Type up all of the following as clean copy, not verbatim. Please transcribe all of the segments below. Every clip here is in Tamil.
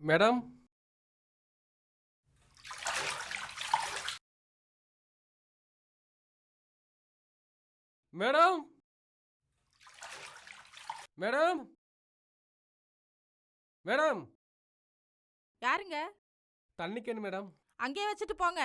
மேடம் மேடம் மேடம் மேடம் யாருங்க? தண்ணி கேனு மேடம். அங்கேயே வச்சுட்டு போங்க.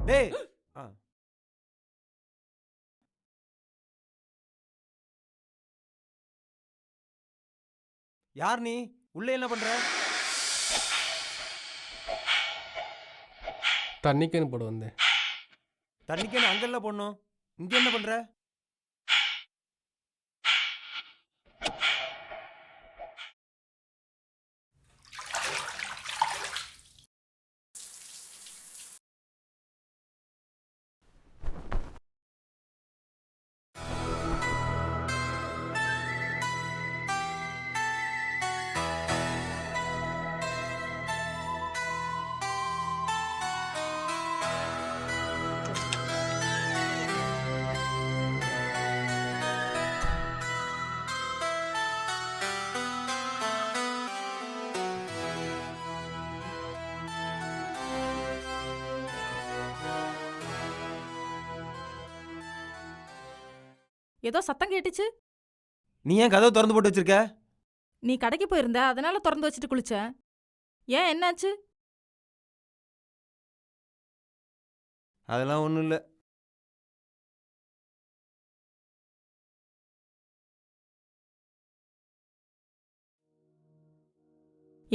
டேய் யார் நீ? உள்ள என்ன பண்ற? தண்ணி கேனு போட வந்தேன். தண்ணிக்கு என்ன அங்கல்ல போடணும், இங்க என்ன பண்ற? ஏதோ சத்தம் கேட்டுச்சு. நீ ஏன் கதவை திறந்து போட்டு வச்சிருக்க? நீ கடைக்கு போயிருந்த, அதனால திறந்து வச்சுட்டு குளிச்சேன். ஏன், என்னாச்சு? அதெல்லாம் ஒண்ணும் இல்ல.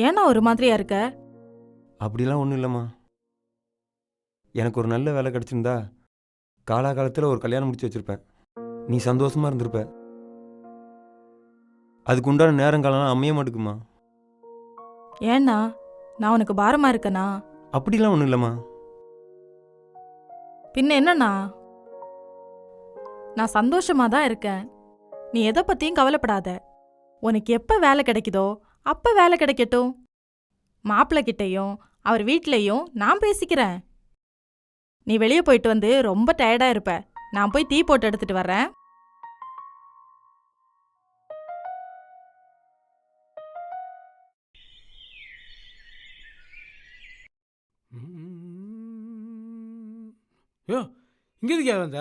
ஏன்னா ஒரு மாதிரியா இருக்க? அப்படிலாம் ஒண்ணும் இல்லம்மா. எனக்கு ஒரு நல்ல வேலை கிடைச்சிருந்தா காலாகாலத்தில் ஒரு கல்யாணம் முடிச்சு வச்சிருப்பேன். நீ சந்தோஷமா இருந்திருப்ப. அதுக்கு உண்டான நேரங்காலம் அமைய மாட்டுக்குமா. ஏன்னா நான் உனக்கு பாரமா இருக்கனா? அப்படிலாம் ஒன்றும் இல்லைம்மா. பின்ன என்னண்ணா? நான் சந்தோஷமா தான் இருக்கேன். நீ எதை பத்தியும் கவலைப்படாத. உனக்கு எப்ப வேலை கிடைக்குதோ அப்ப வேலை கிடைக்கட்டும். மாப்பிள்ளை கிட்டையும் அவர் வீட்லயும் நான் பேசிக்கிறேன். நீ வெளியே போயிட்டு வந்து ரொம்ப டயர்டா இருப்ப. நான் போய் டீ போட்டு எடுத்துட்டு வர்றேன். யோ, இங்கே எதுக்கே வந்த?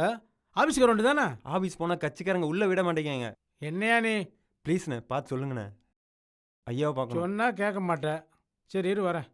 ஆஃபீஸுக்கு வர தானே? ஆஃபீஸ் போனால் கட்சிக்காரங்க உள்ளே விட மாட்டேங்க. என்னையா நீ? ப்ளீஸ்ண்ணே, பார்த்து சொல்லுங்கண்ணே. ஐயாவை பார்க்கணும். சொன்னா கேட்க மாட்டேன். சரி இரு வரேன்.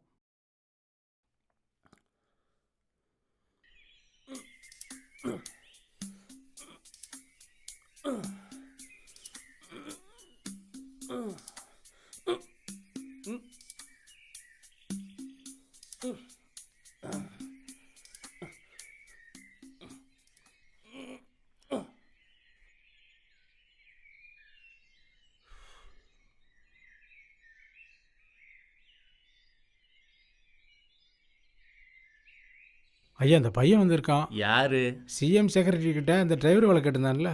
ஐயா, அந்த பையன் வந்திருக்கான். யாரு? சிஎம் செக்ரட்டரி கிட்ட இந்த டிரைவர் வேலை கேட்டிருந்தான்ல?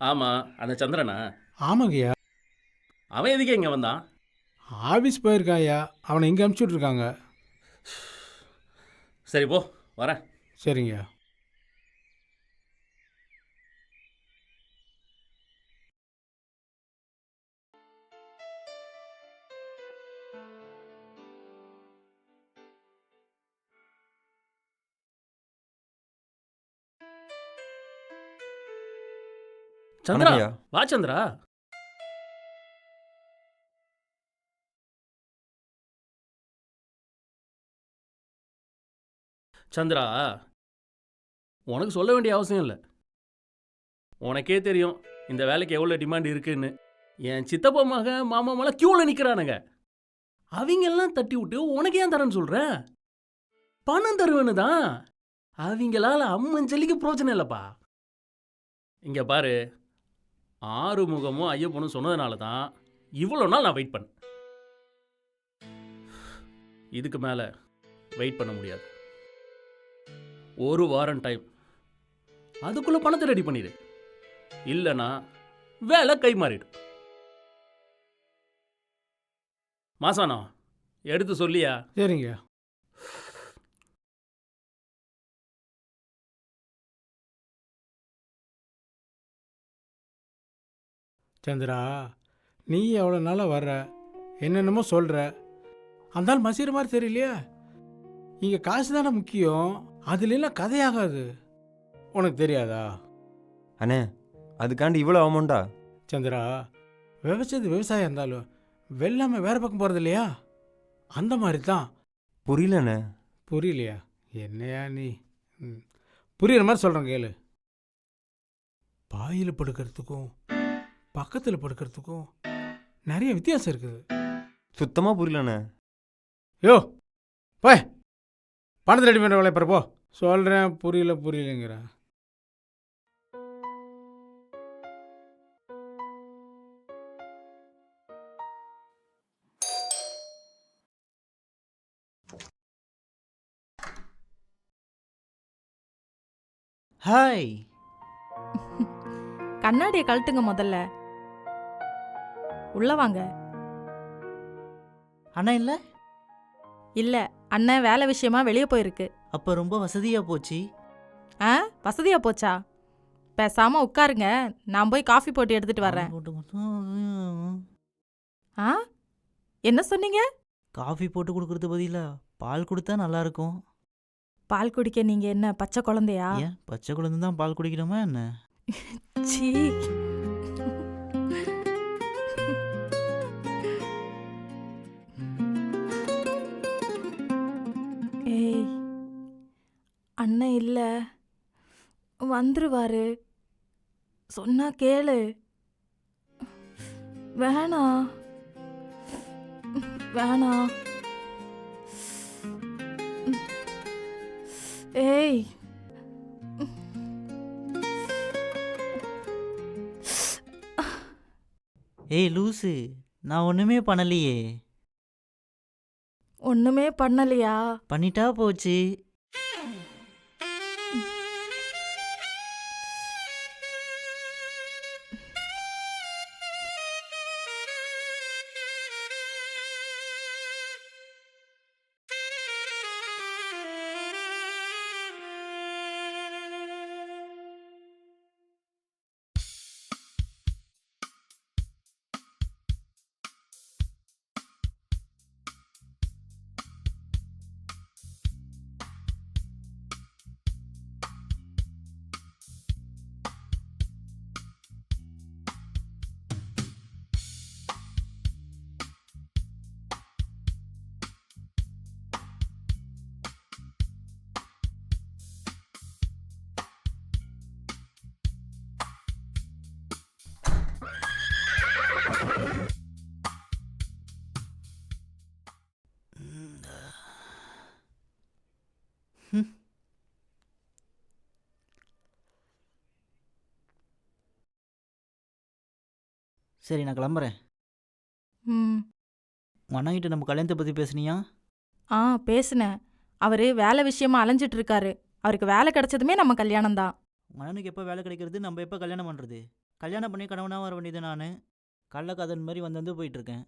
ஆமா, அந்த சந்திரனா? ஆமாங்கய்யா. அவன் எதுக்கு இங்கே வந்தான்? ஆஃபீஸ் போயிருக்கான் ஐயா. அவனை இங்கே அனுப்பிச்சி விட்ருக்காங்க. சரி போ, வரேன். சரிங்கய்யா. சந்திரா வணக்கம்யா. வா சந்திரா. சந்திரா, உனக்கு சொல்ல வேண்டிய அவசியம் இல்லை. உனக்கே தெரியும் இந்த வேலைக்கு எவ்வளோ டிமாண்ட் இருக்குன்னு. என் சித்தப்பா மக மாமா மேலே க்யூவில் நிற்கிறானுங்க. அவங்கெல்லாம் தட்டி விட்டு உனக்கு ஏன் தரேன்னு சொல்கிறேன்? பணம் தருவேன்னு தான். அவங்களால அம்மஞ்சலிக்கு பிரோஜனம் இல்லைப்பா. இங்கே பாரு, ஆறுமுகமும் ஐயப்பனும் சொன்னதுனால தான் இவ்வளோ நாள் நான் வெயிட் பண்ணேன். இதுக்கு மேலே வெயிட் பண்ண முடியாது. ஒரு வாரம் டைம், அதுக்குள்ளே பணத்தை ரெடி பண்ணிடு. இல்லைன்னா வேலை கை மாறிடும். மாசானோ எடுத்து சொல்லியா? சரிங்க. சந்திரா, நீ எவ்வளோ நாளாக வர்ற, என்னென்னமோ சொல்கிற, அந்த ஆள் மசிகிற மாதிரி தெரியலையா? இங்கே காசு தானே முக்கியம், அதுலாம் கதையாகாது. உனக்கு தெரியாதா? அண்ணே, அதுக்காண்டி இவ்வளோ அமௌண்டா? சந்திரா, விவசாயது விவசாயம் இருந்தாலும் வெள்ளாமை வேறு பக்கம் போகிறது இல்லையா? அந்த மாதிரி தான். புரியலண்ணே. புரியலையா? என்னையா நீ? புரியுற மாதிரி சொல்கிறேன் கேளு. பாயில் படுக்கிறதுக்கும் பக்கத்தில் படுக்கிறதுக்கும் நிறைய வித்தியாசம் இருக்குது. சுத்தமாக புரியலண்ணே. யோ போய் பணத்தை ரெடி பண்ணுற வேலையை போ. சொல்கிறேன் புரியலைங்கிறேன். ஹாய். கண்ணாடியை கழட்டுங்க முதல்ல. உள்ள வாங்க. அண்ணா இல்லை? இல்ல, அண்ணன் வேலை விஷயமா வெளியே போயிருக்கு. அப்போ ரொம்ப வசதியாக போச்சு. ஆ, வசதியா போச்சா? பேசாம உட்காருங்க, நான் போய் காஃபி போட்டு எடுத்துட்டு வரேன். ஆ, என்ன சொன்னீங்க? காஃபி போட்டு கொடுக்கறது பதிலாக பால் கொடுத்தா நல்லாயிருக்கும். பால் குடிக்க நீங்க என்ன பச்சை குழந்தையா? ஏன் பச்சை குழந்தை தான் பால் குடிக்கணுமா என்ன? சீ. ஏய், அண்ணன் இல்ல, வந்துருவாரு. சொன்னா கேளு. வேணாம் வேணாம். ஏய், ஏய் லூசு, நான் ஒன்றுமே பண்ணலையே. ஒண்ணுமே பண்ணலையா? பண்ணிட்டா போச்சு. சரி, நான் கிளம்புறேன். ம். உங்கள் அண்ணாகிட்ட நம்ம கல்யாணத்தை பற்றி பேசுனியா? ஆ, பேசுனேன். அவரு வேலை விஷயமா அலைஞ்சிட்டு இருக்காரு. அவருக்கு வேலை கிடைச்சதுமே நம்ம கல்யாணம் தான். உங்கள் அண்ணனுக்கு எப்போ வேலை கிடைக்கிறது, நம்ம எப்போ கல்யாணம் பண்ணுறது? கல்யாணம் பண்ணி கணவனாக வர வேண்டியது நான். கள்ளக்காதல் மாதிரி வந்து போயிட்டுருக்கேன்.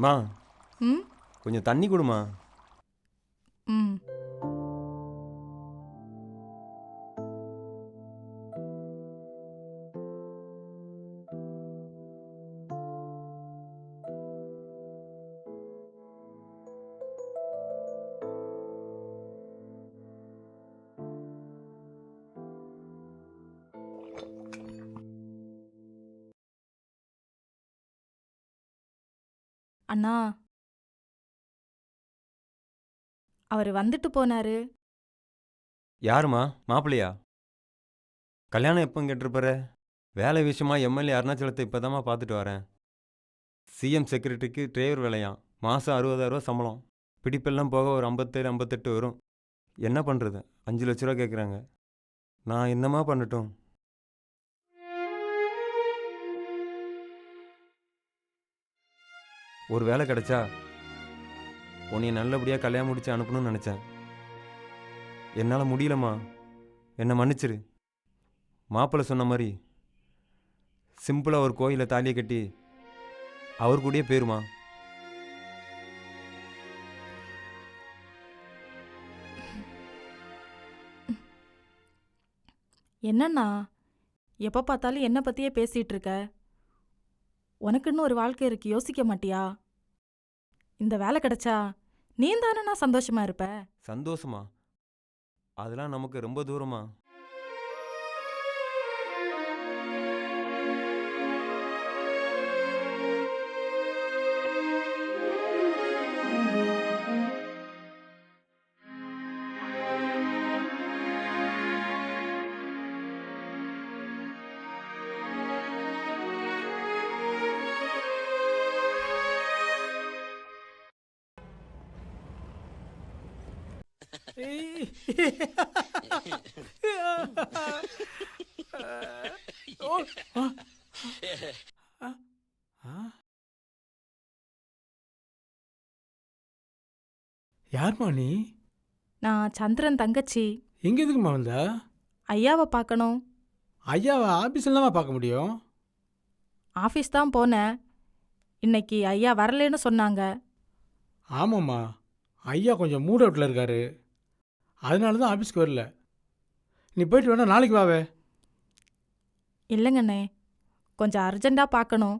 மா ம் கொஞ்சம் தண்ணி கொடுமா. ம் அண்ணா, அவர் வந்துட்டு போனாரு. யாருமா? மாப்பிள்ளையா? கல்யாணம் எப்போ கேட்டிருப்பாரு? வேலை விஷயமா எம்எல்ஏ அருணாச்சலத்தை இப்போதாம்மா பார்த்துட்டு வரேன். சிஎம் செக்ரட்டரிக்கு டிரைவர் வேலையாம். மாதம் 60,000 சம்பளம். பிடிப்பெல்லாம் போக ஒரு 57 58 வரும். என்ன பண்ணுறது? 5 லட்ச ரூபா கேட்குறாங்க. நான் என்னம்மா பண்ணட்டும்? ஒரு வேலை கிடைச்சா உன்னை நல்லபடியாக கல்யாணம் முடிச்சு அனுப்பணும்னு நினச்சேன். என்னால் முடியலம்மா, என்னை மன்னிச்சிரு. மாப்பிள்ளை சொன்ன மாதிரி சிம்பிளாக ஒரு கோயிலை தாலியை கட்டி அவர் கூடயே போயிருமா. என்னண்ணா, எப்போ பார்த்தாலும் என்ன பற்றியே பேசிகிட்டு இருக்க? உனக்குன்னு ஒரு வாழ்க்கை இருக்கு, யோசிக்க மாட்டியா? இந்த வேலை கிடைச்சா நீ தானண்ணா சந்தோஷமா இருப்ப. சந்தோஷமா? அதெல்லாம் நமக்கு ரொம்ப தூரமா. யார்மா நீ? நான் சந்திரன் தங்கச்சி. எங்க எதுக்குமா வந்தா? ஐயாவை பார்க்கணும். ஐயாவை ஆஃபீஸ்லமா பார்க்க முடியும்? ஆஃபீஸ் தான் போனேன். இன்னைக்கு ஐயா வரலேன்னு சொன்னாங்க. ஆமாம்மா, ஐயா கொஞ்சம் மூட் அவுட்டில் இருக்காரு, அதனால தான் ஆஃபீஸ்க்கு வரல. நீ போயிட்டு வேணா நாளைக்கு வாவே. இல்லைங்கண்ணே, கொஞ்சம் அர்ஜெண்டாக பார்க்கணும்.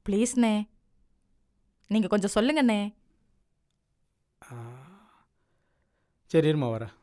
ப்ளீஸ்ண்ணே, நீங்கள் கொஞ்சம் சொல்லுங்கண்ணே. சரி இருமா வரேன்.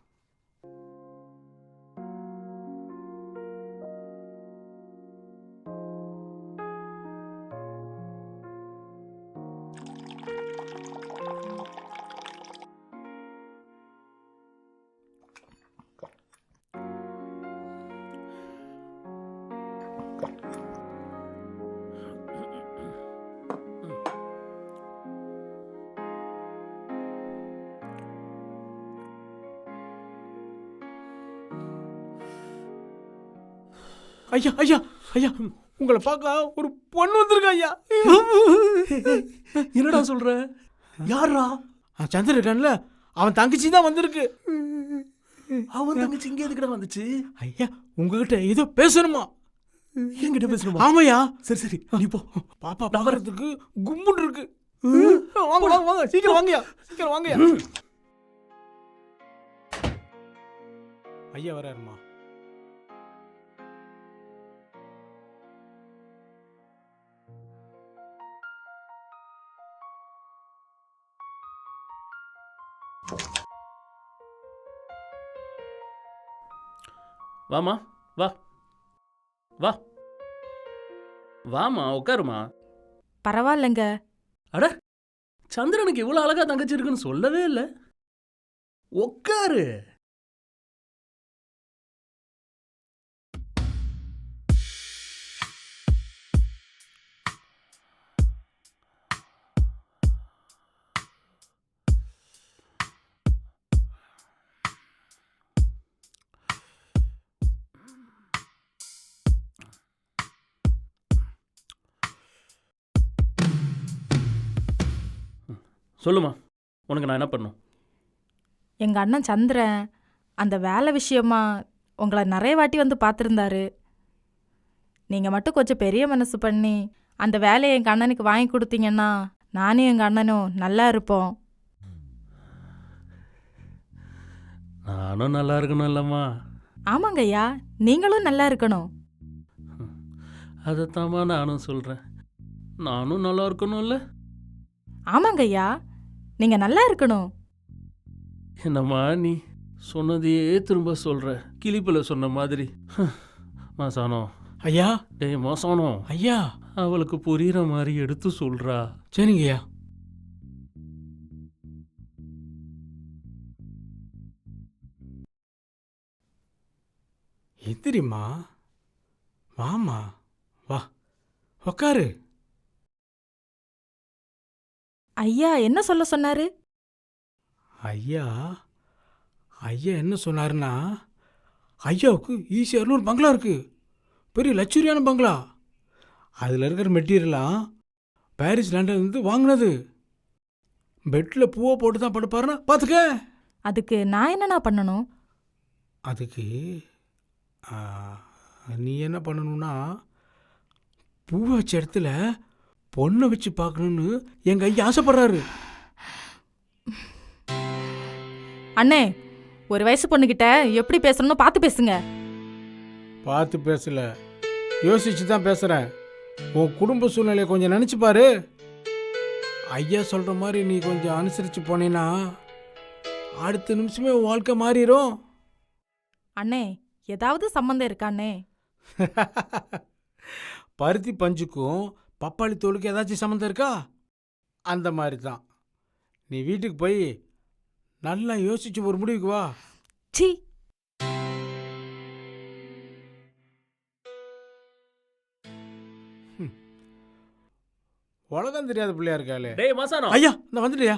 ஐயா ஐயா ஐயா, உங்களை பார்க்க ஒரு பொண்ணு வந்திருக்கா ஐயா. என்னடா சொல்ற? யாரா? சந்திரன் இருக்கான்ல, அவன் தங்கச்சி தான் வந்திருக்கு. அவன் தங்கச்சி இங்கே எதுக்கிட்ட வந்துச்சு? ஐயா உங்ககிட்ட ஏதோ பேசணுமா? என்கிட்ட பேசணுமா? ஆமாய்யா. சரி சரி, நீ போ. பாப்பா பார்க்கறதுக்கு கும்புன்னு இருக்கு. வாங்க வாங்க வாங்க, சீக்கிரம் வாங்கயா, சீக்கிரம் வாங்கயா. ஐயா வராருமா. வாமா, வா வா வாமா, உட்காருமா. பரவாயில்லைங்க. அட, சந்திரனுக்கு இவ்வளோ அழகா தங்கச்சி இருக்குன்னு சொல்லவே இல்லை. உட்காரு. சொல்லுமா, உனக்கு நான் என்ன பண்ணும்? எங்கள் அண்ணன் சந்திரன் அந்த வேலை விஷயமா உங்களை நிறைய வாட்டி வந்து பார்த்துருந்தாரு. நீங்கள் மட்டும் கொஞ்சம் பெரிய மனசு பண்ணி அந்த வேலையை எங்கள் அண்ணனுக்கு வாங்கி கொடுத்தீங்கன்னா நானும் எங்க அண்ணனும் நல்லா இருப்போம். நானும் நல்லா இருக்கணும் இல்லம்மா. ஆமாங்க ஐயா, நீங்களும் நல்லா இருக்கணும். அதைத்தாம்மா நானும் சொல்கிறேன். நானும் நல்லா இருக்கணும்ல. ஆமாங்க ஐயா, நீங்க நல்லா இருக்கணும். என்னம்மா நீ சொன்னதையே திரும்ப சொல்கிற, கிளிப்பில் சொன்ன மாதிரி. மாசானம், ஐயா டேய் மாசானம், ஐயா அவளுக்கு புரியுற மாதிரி எடுத்து சொல்கிறா. சரிங்கய்யா. எந்திரிம்மா, வாமா, வா உக்காரு. ஐயா என்ன சொல்ல சொன்னாரு? ஐயா ஐயா என்ன சொன்னாருன்னா, ஐயாவுக்கு ஈஸியாரில் ஒரு பங்களா இருக்கு, பெரிய லக்ஸுரியான பங்களா. அதில் இருக்கிற மெட்டீரியலாம் பாரிஸ் லண்டன்லேருந்து வாங்கினது. பெட்டில் பூவை போட்டு தான் படுப்பாருன்னா பார்த்துக்க. அதுக்கு நான் என்னண்ணா பண்ணணும்? அதுக்கு நீ என்ன பண்ணணும்னா, பூவை வச்ச இடத்துல பொண்ணை வச்சு பார்க்கணுன்னு எங்கள் ஐயா ஆசைப்படுறாரு. அண்ணே, ஒரு வயசு பொண்ணுகிட்ட எப்படி பேசணும்னு பார்த்து பேசுங்க. பார்த்து பேசல, யோசிச்சு தான் பேசுகிறேன். உன் குடும்ப சூழ்நிலையை கொஞ்சம் நினச்சி பாரு. ஐயா சொல்கிற மாதிரி நீ கொஞ்சம் அனுசரித்து போனீன்னா அடுத்த நிமிஷமே உன் வாழ்க்கை மாறிடும். அண்ணே, ஏதாவது சம்மந்தம் இருக்கா அண்ணே? பருத்தி பஞ்சுக்கும் பப்பாளி தோலுக்கும் ஏதாச்சும் சம்மந்தம் இருக்கா? அந்த மாதிரி தான். நீ வீட்டுக்கு போய் நல்லா யோசிச்சு ஒரு முடிவுக்கு வா. சி, உலகம் தெரியாத பிள்ளையா இருக்காளே. டேய் மாசானம், ஐயா நான் வந்துட்டியா?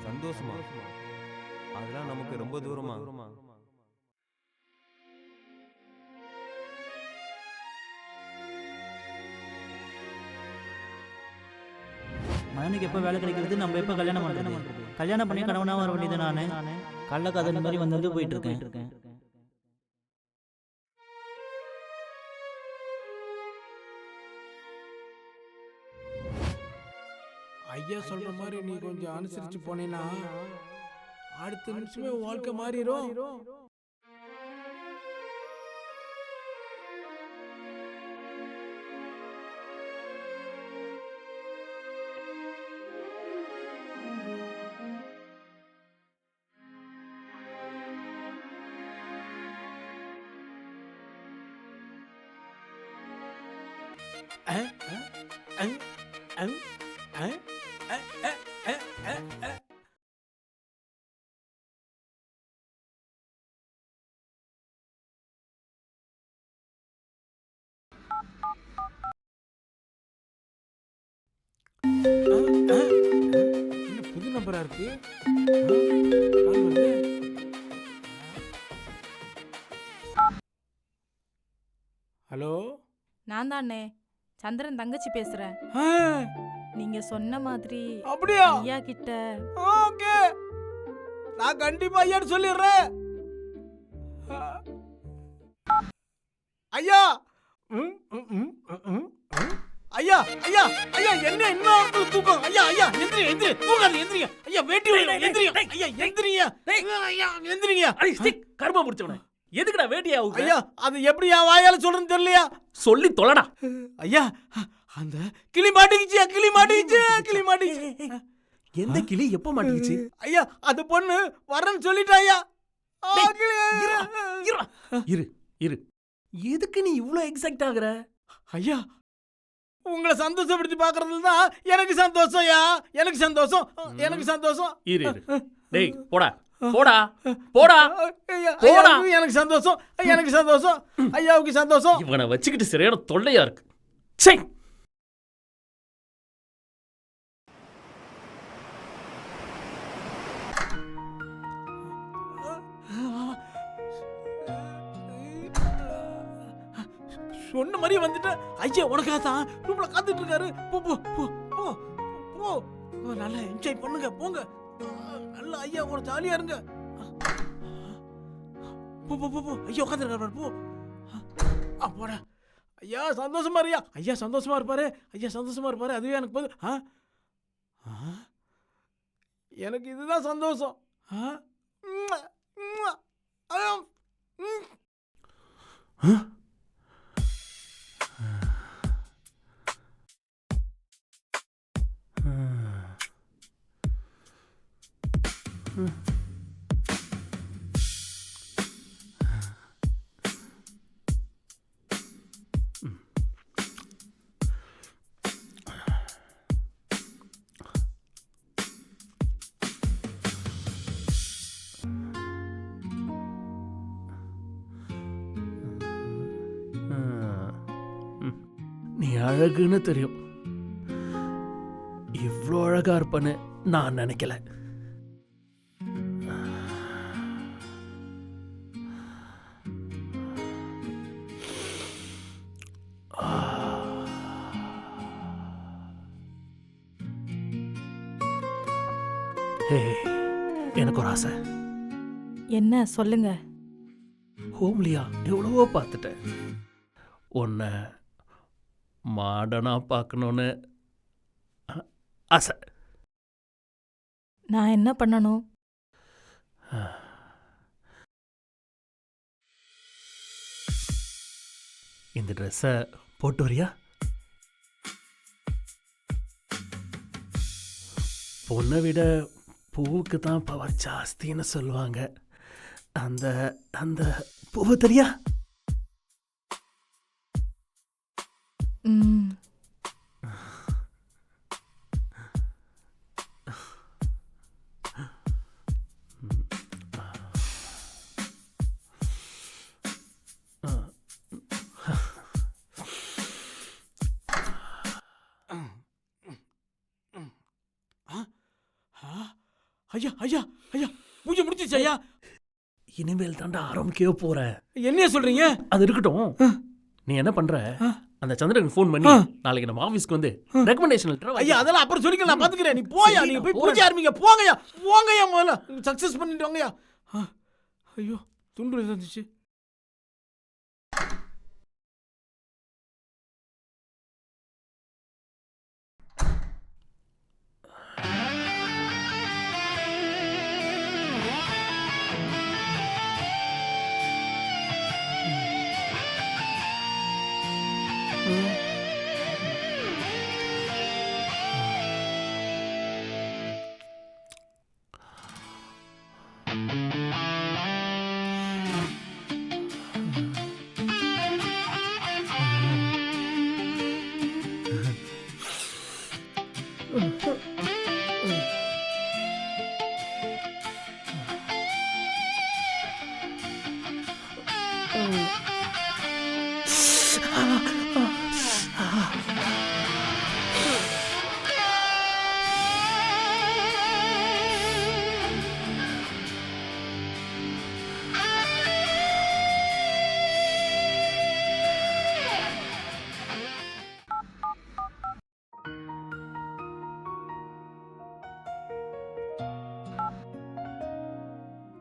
சந்தோஷமா? அதெல்லாம் நமக்கு ரொம்ப தூரமா. மகனுக்கு எப்போ வேலை கிடைக்கிறது, நம்ம எப்போ கல்யாணம் பண்ணுறது? கல்யாணம் பண்ணி கணவனாக வர வேண்டியது நான் கள்ளக்காதல் மாதிரி வந்து போயிட்டு இருக்கேன். ஐயா சொல்ற மாதிரி நீ கொஞ்சம் அனுசரிச்சு போனீன்னா அடுத்த நிமிஷமே உன் வாழ்க்கை மாறிடும். புது நம்பரா இருக்கு. ஹலோ, நான் தான் அண்ணே, சந்திரன் தங்கச்சி பேசுறேன். நீங்க சொன்ன மாதிரி அப்படியா? ஐயா கிட்ட ஓகே, நான் கண்டிப்பா ஐயான்னு சொல்லிடுறேன். ஐயா ஐயா ஐயா ஐயா, என்ன இன்னும் தூக்கம்? ஐயா ஐயா எந்திரி எந்திரி, தூங்காத எந்திரிங்க. ஐயா வேட்டி எந்திரிங்க. ஐயா எந்திரிங்க. ஐயா எந்திரிங்க. அடி ஸ்டிக் கர்மம் முடிச்சவனே, எதுக்குடா வேட்டியா அவுக்குற? ஐயா அது எப்படி என் வாயால சொல்றேன்னு தெரியலையா? சொல்லி தொலைடா. ஐயா அந்த கிளி மாட்டிக்கிச்சு, கிளி மாட்டிக்கிச்சு, கிளி மாட்டிக்கிச்சு. எந்த கிளி எப்ப மாட்டிக்கிச்சு? ஐயா அது பொண்ணு வரேன்னு சொல்லிட்டா. ஐயா இரு இரு, எதுக்கு நீ இவ்ளோ எக்ஸைட் ஆகுற? ஐயா உங்களை சந்தோஷப்படுத்தி பாக்குறதுல தான் எனக்கு சந்தோஷம்யா, எனக்கு சந்தோஷம், எனக்கு சந்தோஷம். இரு இரு, டேய் போடா போடா போடா போடா. எனக்கு சந்தோஷம், எனக்கு சந்தோஷம், ஐயாவுக்கு சந்தோஷம். இவனை வச்சுக்கிட்டு சரியான தொல்லையா இருக்கு. சே, சொன்ன மாதிரி வந்துட்ட. ஐயா உனக்காக தான் ரூம்ல காத்துட்டு இருக்காரு. போ போ போ போ போ, நல்லா என்ஜாய் பண்ணுங்க, போங்க. நல்லா நல்லா ஐயா கூட ஜாலியா இருங்க. போ போ போ போ ஐயா உட்காந்துருக்காரு போ. அப்போடா ஐயா சந்தோஷமா இருயா. ஐயா சந்தோஷமா இருப்பாரு. ஐயா சந்தோஷமா இருப்பாரு. அதுவே எனக்கு போதும். எனக்கு இதுதான் சந்தோஷம். நீ அழகுன்னு தெரியும், இவ்வளோ அழகா இருப்பேன்னு நான் நினைக்கல. எனக்கு ஒரு ஆசை. என்ன சொல்லுங்க. ஹோம்லியா எவ்வளவோ பார்த்துட்டேன். உன்னை மாடனா பார்க்கணுன்னு ஆசை. நான் என்ன பண்ணணும்? இந்த ட்ரெஸ்ஸை போட்டு வரியா? பொண்ணை விட பூவுக்கு தான் பவர் ஜாஸ்தின்னு சொல்லுவாங்க. அந்த அந்த பூவை தெரியா? ஐயா ஐயா ஐயா பூஜை முடிச்சிச்சு ஐயா. இனிமேல் தாண்டா ஆரம்பிக்கவே போற. என்ன சொல்றீங்க? அது இருக்கட்டும், நீ என்ன பண்ற? அந்த சந்திரனுக்கு ஃபோன் பண்ணி நாளைக்கு நம்ம ஆபீஸ்க்கு வந்து ரெக்கமெண்டேஷன் லெட்டர். ஐயா அதெல்லாம் அப்புறம் சொல்லிக்கலாம், நான் பாத்துக்கிறேன். நீ போயா, நீங்க போய் பூஜை ஆரம்பிங்க. போங்கய்யா போங்கய்யா, முதல்ல சக்சஸ் பண்ணிட்டு வாங்கய்யா. ஐயோ துண்டு இருந்துச்சு.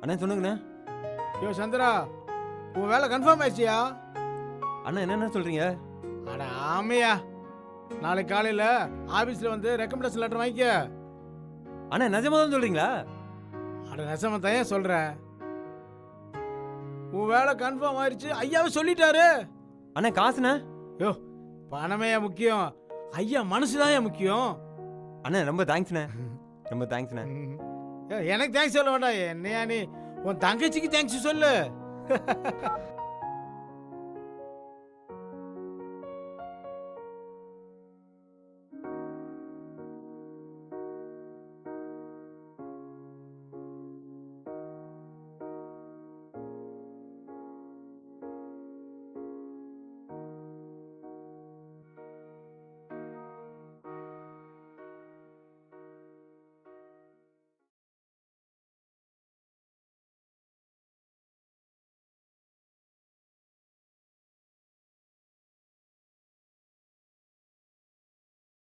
அண்ணா சொல்லுங்கண்ணே. யோ சந்திரா, உன் வேலை கன்ஃபார்ம் ஆயிடுச்சியா? அண்ணா என்னென்ன சொல்கிறீங்க? அட ஆமையா, நாளைக்கு காலையில் ஆஃபீஸில் வந்து ரெக்கமெண்டேஷன் லெட்டர் வாங்கிக்க. அண்ணா நிஜமாக தான் சொல்கிறீங்களா? அட நெசமா தான் ஏன் சொல்கிறேன். உன் வேலை கன்ஃபார்ம் ஆயிடுச்சு, ஐயாவே சொல்லிட்டாரு. அண்ணா காசுண்ணே? யோ பணமே முக்கியம், ஐயா மனசுதான் முக்கியம். அண்ணா ரொம்ப தேங்க்ஸ்ண்ணே, ரொம்ப தேங்க்ஸ்ண்ணே. எனக்கு தேங்க்ஸ் சொல்ல வேண்டாம். என்னையா நீ உன் தங்கச்சிக்கு தேங்க்ஸ் சொல்லு.